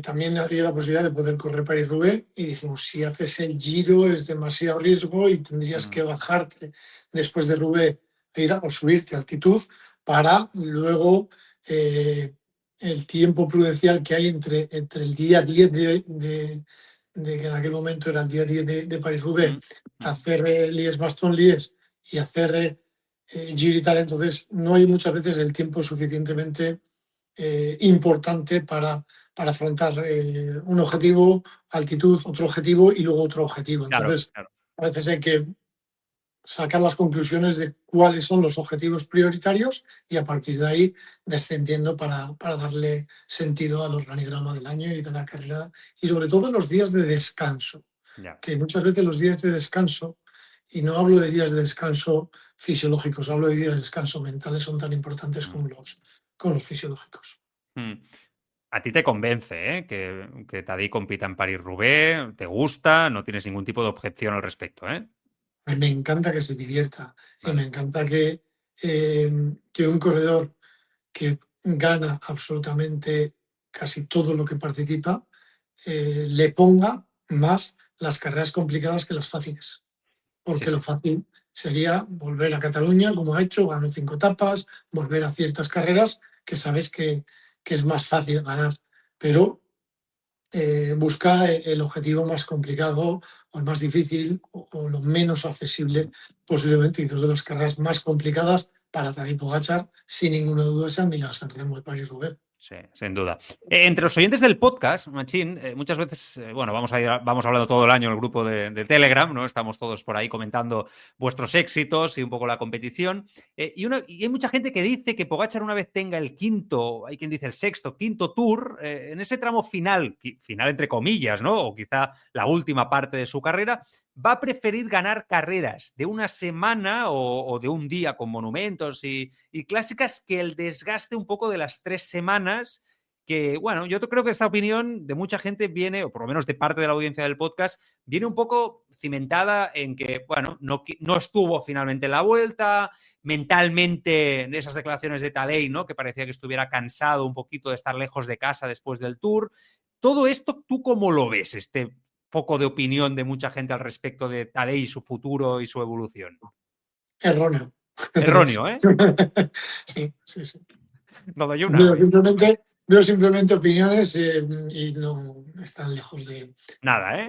también había la posibilidad de poder correr París-Roubaix y dijimos, si haces el Giro es demasiado riesgo y tendrías que bajarte después de Roubaix o subirte a altitud para luego el tiempo prudencial que hay entre el día 10 de que en aquel momento era el día 10 de París-Roubaix, hacer Liège-Bastogne-Liège y hacer Giro y tal. Entonces, no hay muchas veces el tiempo suficientemente importante para afrontar un objetivo, altitud, otro objetivo y luego otro objetivo. Entonces, claro. a veces hay que sacar las conclusiones de cuáles son los objetivos prioritarios y a partir de ahí descendiendo para darle sentido al organigrama del año y de la carrera y sobre todo los días de descanso, que muchas veces los días de descanso, y no hablo de días de descanso fisiológicos, hablo de días de descanso mentales, son tan importantes como los fisiológicos. A ti te convence que Tadej compita en París-Roubaix, te gusta, no tienes ningún tipo de objeción al respecto, ¿eh? Me encanta que se divierta y me encanta que un corredor que gana absolutamente casi todo lo que participa le ponga más las carreras complicadas que las fáciles. Porque lo fácil sería volver a Cataluña, como ha hecho, ganó 5 etapas, volver a ciertas carreras que sabes que es más fácil ganar. Pero busca el objetivo más complicado o el más difícil o lo menos accesible posiblemente, y dos de las carreras más complicadas para Tadej Pogačar, sin ninguna duda, es el Milán-San Remo de París-Roubaix. Sí, sin duda. Entre los oyentes del podcast, Machín, muchas veces, vamos hablando todo el año en el grupo de Telegram, ¿no? Estamos todos por ahí comentando vuestros éxitos y un poco la competición. Y hay mucha gente que dice que Pogačar, una vez tenga el quinto, hay quien dice el sexto, quinto tour, en ese tramo final entre comillas, ¿no? O quizá la última parte de su carrera, va a preferir ganar carreras de una semana o de un día con monumentos y clásicas que el desgaste un poco de las 3 semanas, que, bueno, yo creo que esta opinión de mucha gente viene, o por lo menos de parte de la audiencia del podcast, viene un poco cimentada en que, bueno, no estuvo finalmente en la vuelta, mentalmente en esas declaraciones de Tadej, ¿no? Que parecía que estuviera cansado un poquito de estar lejos de casa después del Tour. Todo esto, ¿tú cómo lo ves, este poco de opinión de mucha gente al respecto de Tadej y su futuro y su evolución? Erróneo. Erróneo, ¿eh? Sí. No doy una. Veo simplemente opiniones y no están lejos de... Nada, ¿eh?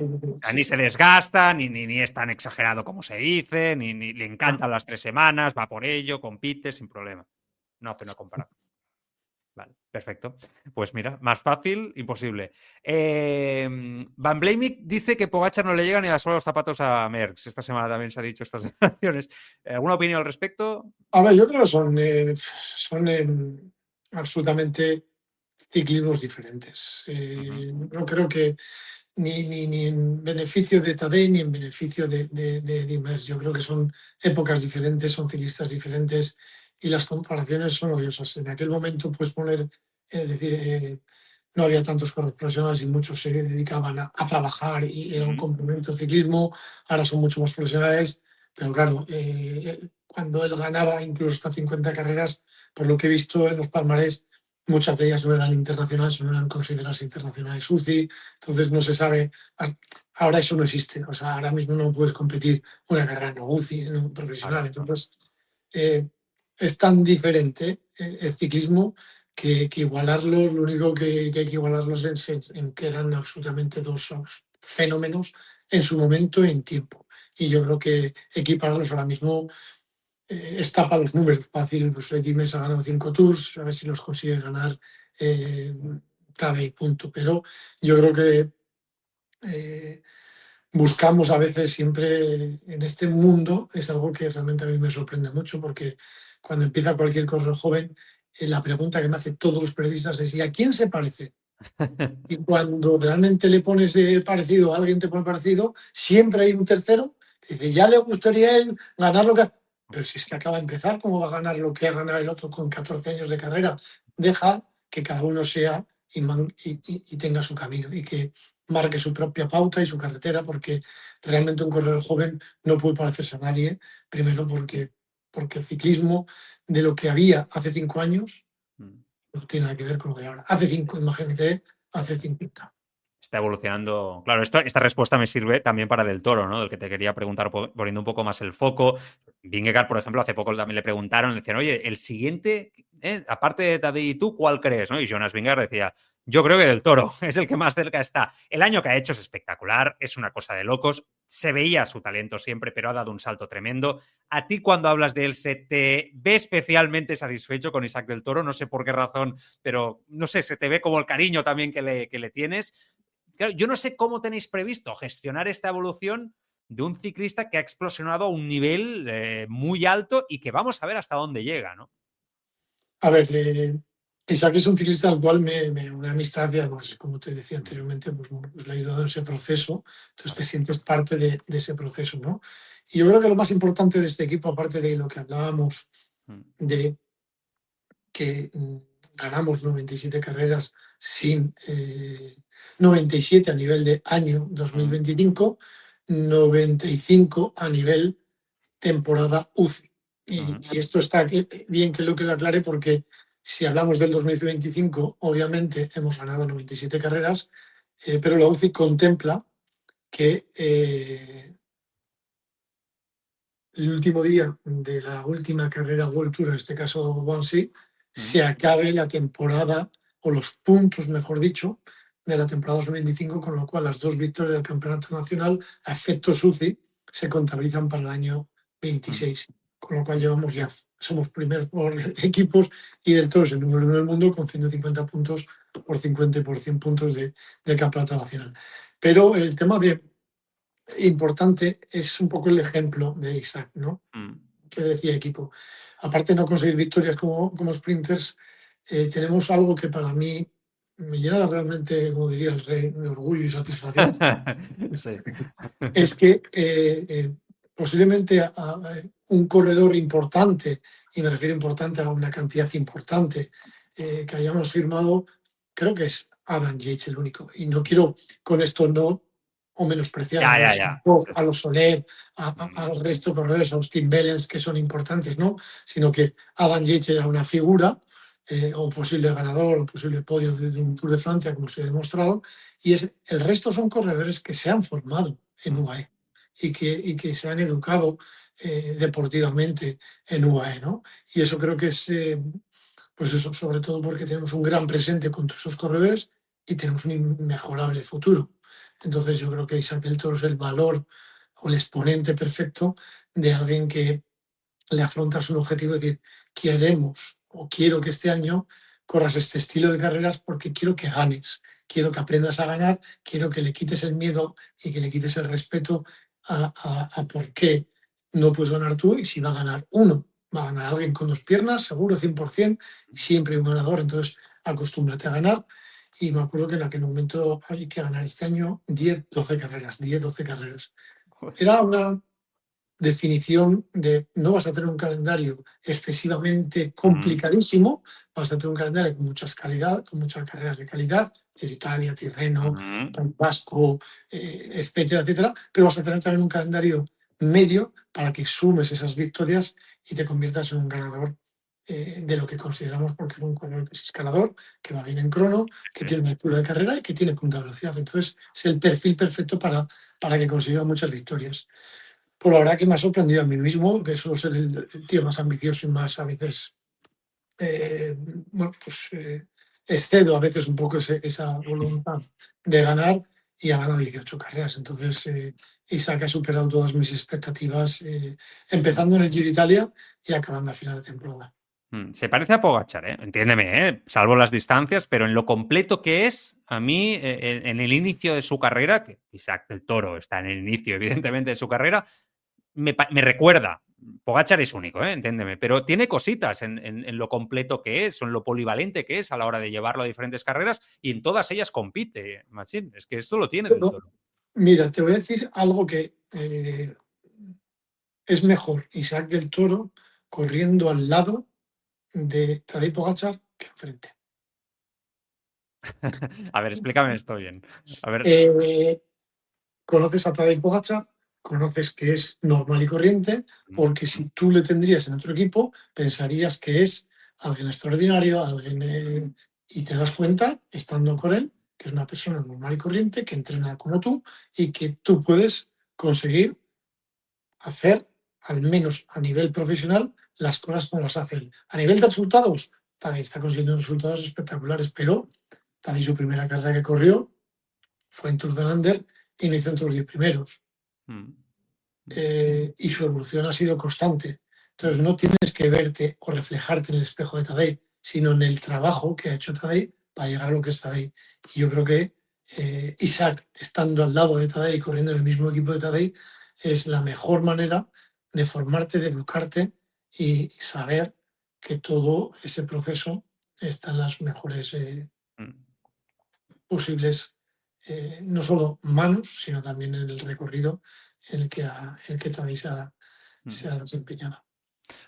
Ni se desgasta, ni es tan exagerado como se dice, ni le encantan las 3 semanas, va por ello, compite sin problema. No hace una comparación. Vale, perfecto. Pues mira, más fácil, imposible. Van Blemik dice que Pogačar no le llega ni a la suela de los zapatos a Merckx. Esta semana también se ha dicho estas declaraciones. ¿Alguna opinión al respecto? A ver, yo creo que son absolutamente ciclismos diferentes. No creo que ni en beneficio de Tadej ni en beneficio de Merckx. Yo creo que son épocas diferentes, son ciclistas diferentes y las comparaciones son odiosas. En aquel momento puedes poner, es decir, no había tantos corredores profesionales y muchos se dedicaban a trabajar y era un complemento al ciclismo. Ahora son mucho más profesionales, pero claro, cuando él ganaba incluso hasta 50 carreras, por lo que he visto en los palmarés, muchas de ellas no eran internacionales, no eran consideradas internacionales UCI, entonces no se sabe. Ahora eso no existe, o sea, ahora mismo no puedes competir una carrera no UCI, no profesional. Entonces, es tan diferente el ciclismo que igualarlos, lo único que hay que igualarlos en que eran absolutamente dos fenómenos en su momento y en tiempo. Y yo creo que equipararlos ahora mismo está para los números, para decir, pues Eddie Merckx ha ganado 5 Tours, a ver si los consigue ganar Tadej, punto. Pero yo creo que buscamos a veces siempre en este mundo, es algo que realmente a mí me sorprende mucho, porque cuando empieza cualquier corredor joven, la pregunta que me hacen todos los periodistas es: ¿y a quién se parece? Y cuando realmente le pones el parecido, a alguien te pone parecido, siempre hay un tercero que dice, ya le gustaría a él ganar lo que... Pero si es que acaba de empezar, ¿cómo va a ganar lo que ha ganado el otro con 14 años de carrera? Deja que cada uno sea y tenga su camino y que marque su propia pauta y su carretera, porque realmente un corredor joven no puede parecerse a nadie, primero porque el ciclismo de lo que había hace 5 años no tiene nada que ver con lo de ahora. Hace 5, imagínate, hace 50. Está evolucionando. Claro, esta respuesta me sirve también para Del Toro, ¿no? Del que te quería preguntar, poniendo un poco más el foco. Vingegaard, por ejemplo, hace poco también le preguntaron, le decían, oye, el siguiente, aparte de Tadej y tú, ¿cuál crees? ¿No? Y Jonas Vingegaard decía, yo creo que Del Toro es el que más cerca está. El año que ha hecho es espectacular, es una cosa de locos. Se veía su talento siempre, pero ha dado un salto tremendo. A ti, cuando hablas de él, ¿se te ve especialmente satisfecho con Isaac Del Toro? No sé por qué razón, pero no sé, se te ve como el cariño también que le tienes. Claro, yo no sé cómo tenéis previsto gestionar esta evolución de un ciclista que ha explosionado a un nivel muy alto y que vamos a ver hasta dónde llega, ¿no? A ver, Isaac es un ciclista al cual una amistad, y además, como te decía anteriormente, pues, bueno, pues le ha ayudado en ese proceso, entonces te sientes parte de ese proceso, ¿no? Y yo creo que lo más importante de este equipo, aparte de lo que hablábamos, de que ganamos 97 carreras sin 97 a nivel de año 2025, 95 a nivel temporada UCI. Y esto está bien que lo aclare, porque si hablamos del 2025, obviamente hemos ganado 97 carreras, pero la UCI contempla que el último día de la última carrera World Tour, en este caso Wannsee, se acabe la temporada, o los puntos, mejor dicho, de la temporada 2025, con lo cual las 2 victorias del Campeonato Nacional a efectos UCI se contabilizan para el año 26. Con lo cual somos primeros por equipos y Del Toro es el número 1 del mundo con 150 puntos por 50 y por 100 puntos del Campeonato Nacional. Pero el tema importante es un poco el ejemplo de Isaac, ¿no? Que decía equipo. Aparte de no conseguir victorias como sprinters, tenemos algo que para mí me llena realmente, como diría el rey, de orgullo y satisfacción. Sí. Es que posiblemente a un corredor importante, y me refiero importante a una cantidad importante, que hayamos firmado, creo que es Adam Yates el único. Y no quiero con esto o menospreciar a los Soler, al resto de corredores, a Austin Bellens, que son importantes, ¿no? Sino que Adam Yates era una figura, o posible ganador, o posible podio de un Tour de Francia, como se ha demostrado, y el resto son corredores que se han formado en UAE y que se han educado deportivamente en UAE, ¿no? Y eso creo que es, pues eso, sobre todo porque tenemos un gran presente con todos esos corredores y tenemos un inmejorable futuro. Entonces yo creo que Isaac Del Toro es el valor o el exponente perfecto de alguien que le afronta su objetivo, es decir, queremos o quiero que este año corras este estilo de carreras porque quiero que ganes, quiero que aprendas a ganar, quiero que le quites el miedo y que le quites el respeto a por qué no puedes ganar tú y si va a ganar uno. Va a ganar alguien con 2 piernas, seguro, 100%, siempre hay un ganador, entonces acostúmbrate a ganar. Y me acuerdo que en aquel momento hay que ganar este año 10-12 carreras, 10-12 carreras. Era una definición de no vas a tener un calendario excesivamente complicadísimo, vas a tener un calendario con muchas carreras de calidad, en Italia, Tirreno, País Vasco, etcétera, etcétera, pero vas a tener también un calendario medio para que sumes esas victorias y te conviertas en un ganador de lo que consideramos, porque es un corredor que es escalador, que va bien en crono, que tiene una altura de carrera y que tiene punta de velocidad. Entonces es el perfil perfecto para que consiga muchas victorias. Pues la verdad que me ha sorprendido a mí mismo, que suelo ser el tío más ambicioso y más a veces, bueno, pues excedo a veces un poco esa voluntad de ganar y ha ganado 18 carreras. Entonces, Isaac ha superado todas mis expectativas, empezando en el Giro Italia y acabando a final de temporada. Se parece a Pogačar, ¿eh? Entiéndeme, ¿eh? Salvo las distancias, pero en lo completo que es, a mí, en el inicio de su carrera, que Isaac del Toro está en el inicio, evidentemente, de su carrera, me recuerda. Pogačar es único, entiéndeme, pero tiene cositas en lo completo que es, en lo polivalente que es a la hora de llevarlo a diferentes carreras y en todas ellas compite, Machín. Es que esto lo tiene del Pero, Toro. mira, te voy a decir algo que es mejor Isaac del Toro corriendo al lado de Tadej Pogačar que enfrente. A ver, explícame esto bien. A ver. Conoces a Tadej Pogačar, conoces que es normal y corriente, porque si tú le tendrías en otro equipo, pensarías que es alguien extraordinario, alguien, y te das cuenta, estando con él, que es una persona normal y corriente, que entrena como tú y que tú puedes conseguir hacer, al menos a nivel profesional, las cosas como las hace él. A nivel de resultados, Tadej está consiguiendo resultados espectaculares, pero Tadej su primera carrera que corrió fue en Tour de Lander y no hizo entre los 10 primeros. Y su evolución ha sido constante. Entonces no tienes que verte o reflejarte en el espejo de Tadej, sino en el trabajo que ha hecho Tadej para llegar a lo que es Tadej. Y yo creo que Isaac, estando al lado de Tadej y corriendo en el mismo equipo de Tadej, es la mejor manera de formarte, de educarte y saber que todo ese proceso está en las mejores posibles, no solo manos, sino también en el recorrido en el que Tadej se ha desempeñado.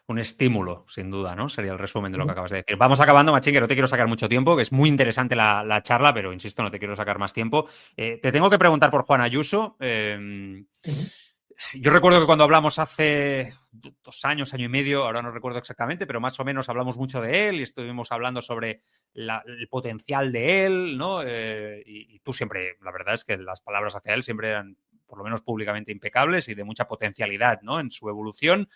Un estímulo, sin duda, ¿no? Sería el resumen de lo que acabas de decir. Vamos acabando, Machín, que no te quiero sacar mucho tiempo, que es muy interesante la charla, pero insisto, no te quiero sacar más tiempo. Te tengo que preguntar por Juan Ayuso. Yo recuerdo que cuando hablamos hace 2 años, año y medio, ahora no recuerdo exactamente, pero más o menos hablamos mucho de él y estuvimos hablando sobre el potencial de él, ¿no? Y tú siempre, la verdad es que las palabras hacia él siempre eran, por lo menos públicamente, impecables y de mucha potencialidad, ¿no? En su evolución.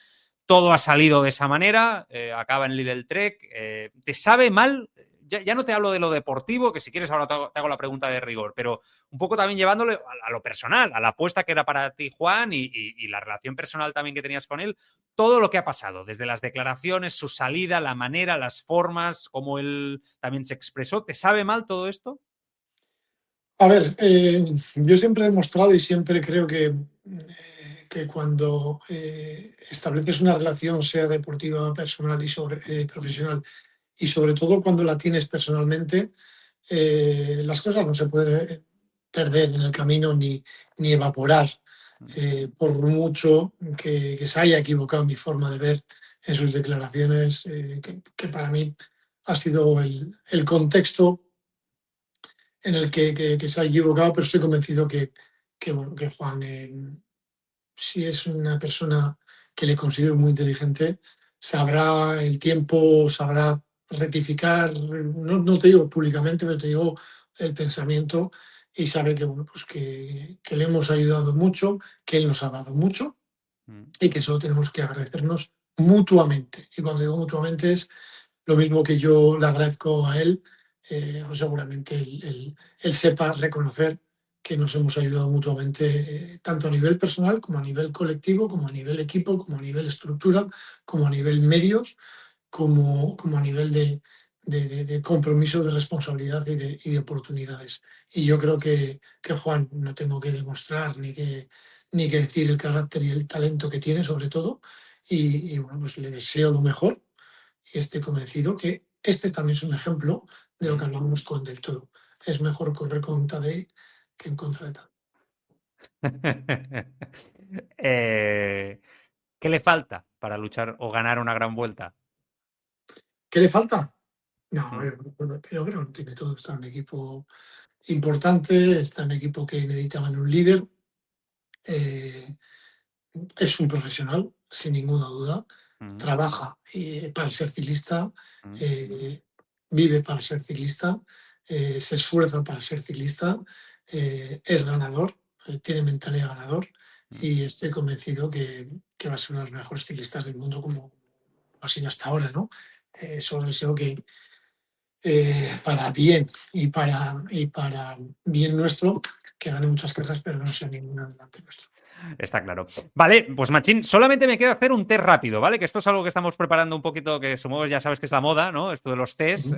Todo ha salido de esa manera, acaba en Lidl Trek. ¿Te sabe mal? Ya no te hablo de lo deportivo, que si quieres ahora te hago la pregunta de rigor, pero un poco también llevándole a lo personal, a la apuesta que era para ti, Juan, y la relación personal también que tenías con él, todo lo que ha pasado, desde las declaraciones, su salida, la manera, las formas, cómo él también se expresó. ¿Te sabe mal todo esto? A ver, yo siempre he demostrado y siempre creo que cuando estableces una relación, sea deportiva, personal y profesional, y sobre todo cuando la tienes personalmente, las cosas no se pueden perder en el camino ni evaporar, por mucho que se haya equivocado mi forma de ver en sus declaraciones, que para mí ha sido el contexto en el que se ha equivocado, pero estoy convencido bueno, que Juan, si es una persona que le considero muy inteligente, sabrá el tiempo, sabrá rectificar, no te digo públicamente, pero te digo el pensamiento y sabe que, bueno, pues que le hemos ayudado mucho, que él nos ha dado mucho y que solo tenemos que agradecernos mutuamente. Y cuando digo mutuamente es lo mismo que yo le agradezco a él, pues seguramente él sepa reconocer que nos hemos ayudado mutuamente, tanto a nivel personal como a nivel colectivo, como a nivel equipo, como a nivel estructura, como a nivel medios, como a nivel de compromiso, de responsabilidad y de oportunidades. Y yo creo que Juan, no tengo que demostrar ni que decir el carácter y el talento que tiene, sobre todo, y bueno, pues le deseo lo mejor y estoy convencido que este también es un ejemplo de lo que hablamos con Del Toro. Es mejor correr con Tadej que en contra de Tadej. ¿Qué le falta para luchar o ganar una gran vuelta? ¿Qué le falta? No, Mm, yo creo que no tiene todo. Está en un equipo importante, está en un equipo que necesitaban un líder. eh, es un profesional, sin ninguna duda. mm, Trabaja para ser ciclista, mm, eh, vive para ser ciclista, se esfuerza para ser ciclista, es ganador, tiene mentalidad ganador mm. y estoy convencido que va a ser uno de los mejores ciclistas del mundo como ha sido hasta ahora, ¿no? Solo deseo que para bien y para bien nuestro, que gane muchas carreras, pero que no sea ninguna delante nuestro. Está claro. Vale, pues Machín, solamente me queda hacer un test rápido, ¿vale? Que esto es algo que estamos preparando un poquito, que supongo ya sabes que es la moda, ¿no? Esto de los test. Ujú.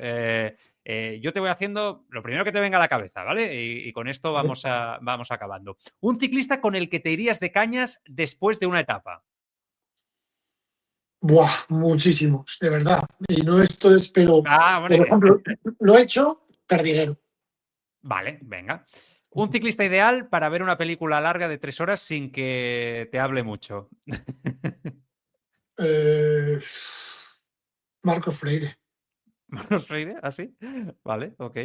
Yo te voy haciendo lo primero que te venga a la cabeza, ¿vale? Y con esto ¿Vale? vamos acabando. Un ciclista con el que te irías de cañas después de una etapa. Buah, muchísimos, de verdad. Y no esto es, pero, Ah, por hombre. ejemplo, lo he hecho, perdiguero. Vale, venga. Un ciclista ideal para ver una película larga de 3 horas sin que te hable mucho. Eh, Marcos Freire. Manos Freire, así. Vale, ok.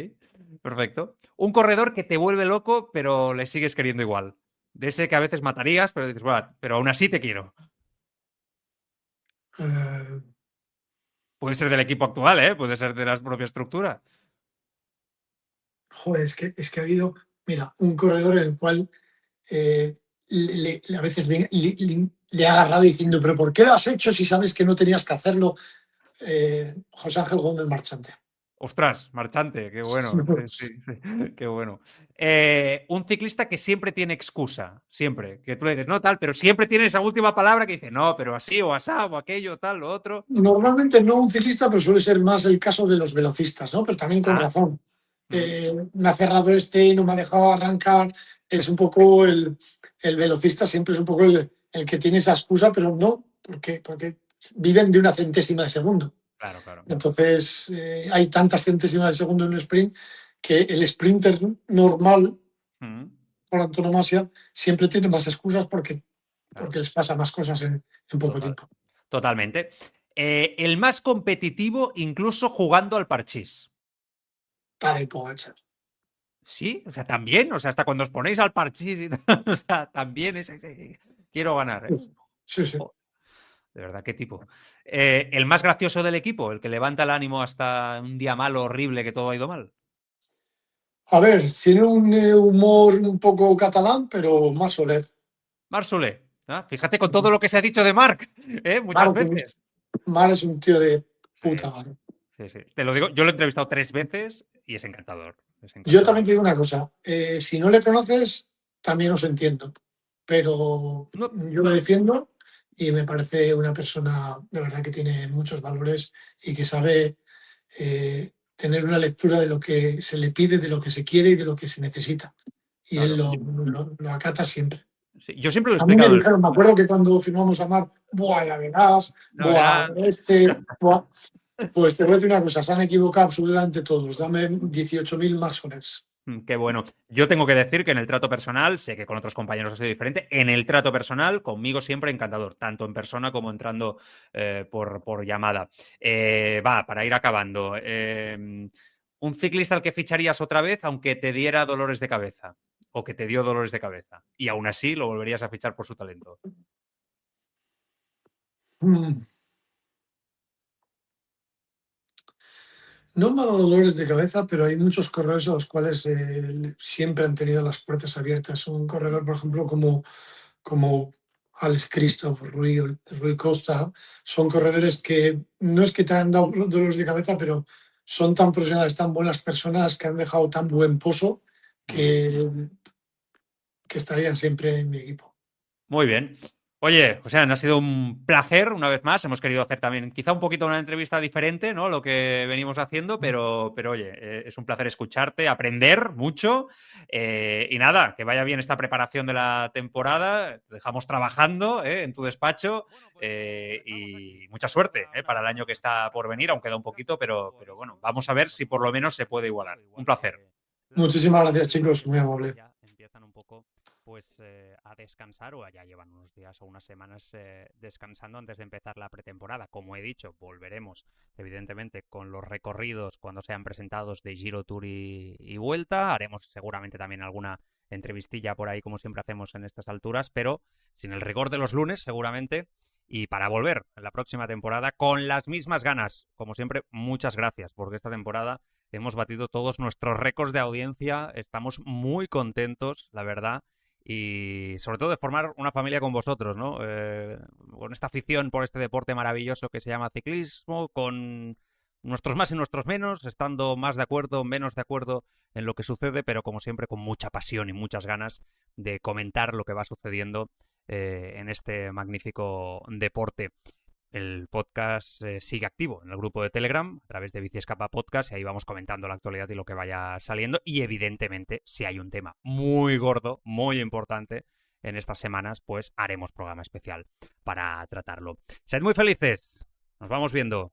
Perfecto. Un corredor que te vuelve loco, pero le sigues queriendo igual. De ese que a veces matarías, pero dices, bueno, pero aún así te quiero. Eh, Puede ser del equipo actual, ¿eh? Puede ser de la propia estructura. joder, es que ha habido, mira, un corredor en el cual eh, a veces le ha agarrado diciendo, pero ¿por qué lo has hecho si sabes que no tenías que hacerlo? José Ángel Gómez Marchante. Ostras, marchante, qué bueno. Sí, sí, sí, qué bueno. Un ciclista que siempre tiene excusa, siempre. Que tú le dices, no, tal, pero siempre tiene esa última palabra que dice, no, pero así, o asá, o aquello, tal, lo otro. Normalmente no un ciclista, pero suele ser más el caso de los velocistas, ¿no? Pero también con Ah, razón. mm, Me ha cerrado este, no me ha dejado arrancar. Es un poco el velocista, siempre es un poco el que tiene esa excusa, pero no, porque viven de una centésima de segundo. claro, claro. Entonces, hay tantas centésimas de segundo en un sprint que el sprinter normal, Mm, por antonomasia, siempre tiene más excusas porque, claro, porque les pasa más cosas en poco total. tiempo. Totalmente. El más competitivo, incluso jugando al parchís. Tadej Pogačar. Sí, o sea, también, o sea, hasta cuando os ponéis al parchís y tal, o sea, también quiero ganar, ¿eh? Sí, sí. Jo, de verdad, qué tipo. El más gracioso del equipo, el que levanta el ánimo hasta un día malo, horrible, que todo ha ido mal. A ver, tiene un humor un poco catalán, pero más Soler. Marc Solé, ¿ah? Fíjate con todo lo que se ha dicho de Marc, muchas Marc, veces. Mar es un tío de Sí, puta madre. sí, sí. Te lo digo, yo lo he entrevistado 3 veces y es encantador. Es Yo también encantador. te digo una cosa, si no le conoces, también os entiendo, pero No, yo lo defiendo y me parece una persona de verdad que tiene muchos valores y que sabe tener una lectura de lo que se le pide, de lo que se quiere y de lo que se necesita. Y él claro. lo acata siempre. Sí, yo siempre lo he A mí me explicado. dijeron, me acuerdo que cuando firmamos a Mar, buah, ya verás, La buah, verdad, buah. Pues te voy a decir una cosa, se han equivocado absolutamente todos. Dame 18.000 más Solers. qué bueno. Yo tengo que decir que en el trato personal, sé que con otros compañeros ha sido diferente, en el trato personal, conmigo siempre encantador, tanto en persona como entrando por llamada. Para ir acabando. Un ciclista al que ficharías otra vez, aunque te diera dolores de cabeza, o que te dio dolores de cabeza, y aún así lo volverías a fichar por su talento. Mm. No me ha dado dolores de cabeza, pero hay muchos corredores a los cuales siempre han tenido las puertas abiertas. Un corredor, por ejemplo, como Alex Christoph, Rui Costa, son corredores que no es que te han dado dolores de cabeza, pero son tan profesionales, tan buenas personas que han dejado tan buen pozo Mm. que, que estarían siempre en mi equipo. Muy bien. Oye, José, ha sido un placer una vez más. Hemos querido hacer también quizá un poquito una entrevista diferente, ¿no? Lo que venimos haciendo, pero oye, es un placer escucharte, aprender mucho. Y nada, que vaya bien esta preparación de la temporada. Te dejamos trabajando en tu despacho y mucha suerte para el año que está por venir, aunque queda un poquito, pero bueno, vamos a ver si por lo menos se puede igualar. Un placer. Muchísimas gracias, chicos, muy amable. pues a descansar, o ya llevan unos días o unas semanas descansando antes de empezar la pretemporada. Como he dicho, volveremos evidentemente con los recorridos cuando sean presentados de Giro, Tour y Vuelta. Haremos seguramente también alguna entrevistilla por ahí, como siempre hacemos en estas alturas, pero sin el rigor de los lunes seguramente. Y para volver en la próxima temporada con las mismas ganas. Como siempre, muchas gracias, porque esta temporada hemos batido todos nuestros récords de audiencia. Estamos muy contentos, la verdad. Y sobre todo de formar una familia con vosotros, ¿no? Con esta afición por este deporte maravilloso que se llama ciclismo, con nuestros más y nuestros menos, estando más de acuerdo, menos de acuerdo en lo que sucede, pero como siempre con mucha pasión y muchas ganas de comentar lo que va sucediendo en este magnífico deporte. El podcast sigue activo en el grupo de Telegram a través de Bici Escapa Podcast, y ahí vamos comentando la actualidad y lo que vaya saliendo. Y evidentemente, si hay un tema muy gordo, muy importante en estas semanas, pues haremos programa especial para tratarlo. Sed muy felices. Nos vamos viendo.